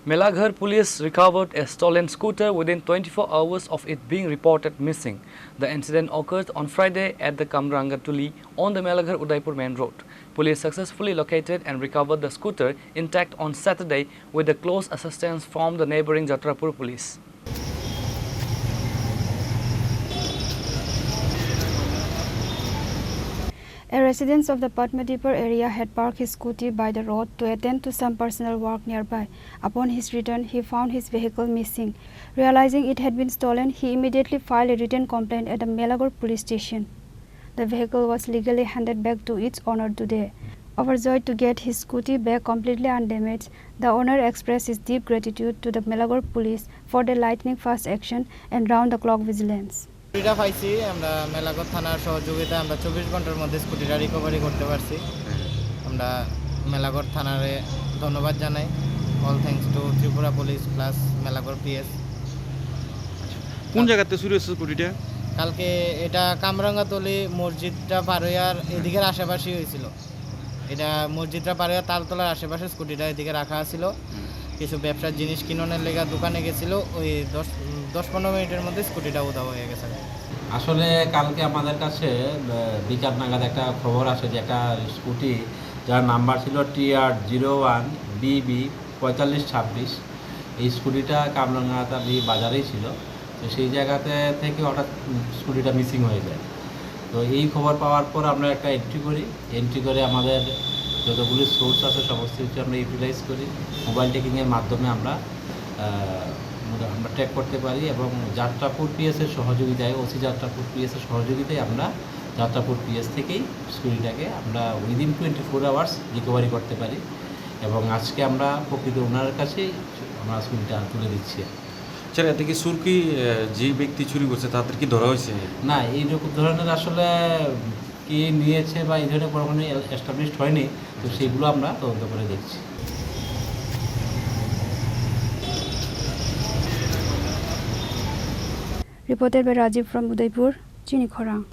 Melaghar police recovered a stolen scooter within 24 hours of it being reported missing. The incident occurred on Friday at the Kamrangatuli on the Melaghar-Udaipur main road. Police successfully located and recovered the scooter intact on Saturday with the close assistance from the neighbouring Jatrapur police. A resident of the Padmadipur area had parked his scooty by the road to attend to some personal work nearby. Upon his return, he found his vehicle missing. Realizing it had been stolen, he immediately filed a written complaint at the Melaghar police station. The vehicle was legally handed back to its owner today. Overjoyed to get his scooty back completely undamaged, the owner expressed his deep gratitude to the Melaghar police for their lightning-fast action and round-the-clock vigilance. স্কুটিটা পাইছি আমরা মেলাঘর থানার সহযোগিতায় আমরা 24 ঘন্টার মধ্যে স্কুটিটা recovery করতে পারছি। আমরা মেলাঘর থানারে ধন্যবাদ জানাই। All thanks to Tripura police plus Melaghar PS. কোন জায়গাতে চুরি হয়েছে স্কুটিটা? কালকে এটা কামরাঙ্গাতলি মসজিদটা পার হইয়ার এদিকের আশেপাশেই হয়েছিল। এটা মসজিদটা পার হইয়া তালতলার আশেপাশে স্কুটিটা এদিকে রাখা ছিল। কিছু ব্যবসার জিনিস কিনানোর লেগে দোকানে গেছিল, ওই 10-15 মিনিটের মধ্যে স্কুটিটা উধাও হয়ে গেছে। আসলে কালকে আমাদের কাছে বিকাল নাগাদ একটা খবর আসে যে একটা স্কুটি যার নাম্বার ছিল TR01BB 4526, এই স্কুটিটা কামরাঙ্গাতলি বাজারেই ছিল। তো সেই জায়গাতে থেকে হঠাৎ স্কুটিটা মিসিং হয়ে যায়। তো এই খবর পাওয়ার পর আমরা একটা এন্ট্রি করে আমাদের যতগুলি সোর্স আছে সমস্ত কিছু আমরা ইউটিলাইজ করি। মোবাইল ট্র্যাকিংয়ের মাধ্যমে আমরা ট্র্যাক করতে পারি এবং যাত্রাপুর পিএসের সহযোগিতায় ওসি যাত্রাপুর পিএসের সহযোগিতায় আমরা যাত্রাপুর পিএস থেকেই স্কুটিটাকে আমরা উইদিন 24 আওয়ার্স রিকভারি করতে পারি এবং আজকে আমরা প্রকৃত ওনার কাছেই আমরা স্কুটিটা তুলে দিচ্ছি। স্যার, এতে কি চুরি যে ব্যক্তি চুরি করছে তাদের কি ধরা হয়েছে? না, এই ধরনের আসলে কি নিয়েছে বা এই ধরনের কোনো এস্টাবলিশড হয়নি, তো সেগুলো আমরা তদন্ত করে দেখছি। Reported by Rajiv from Udaipur, Chini Khorang.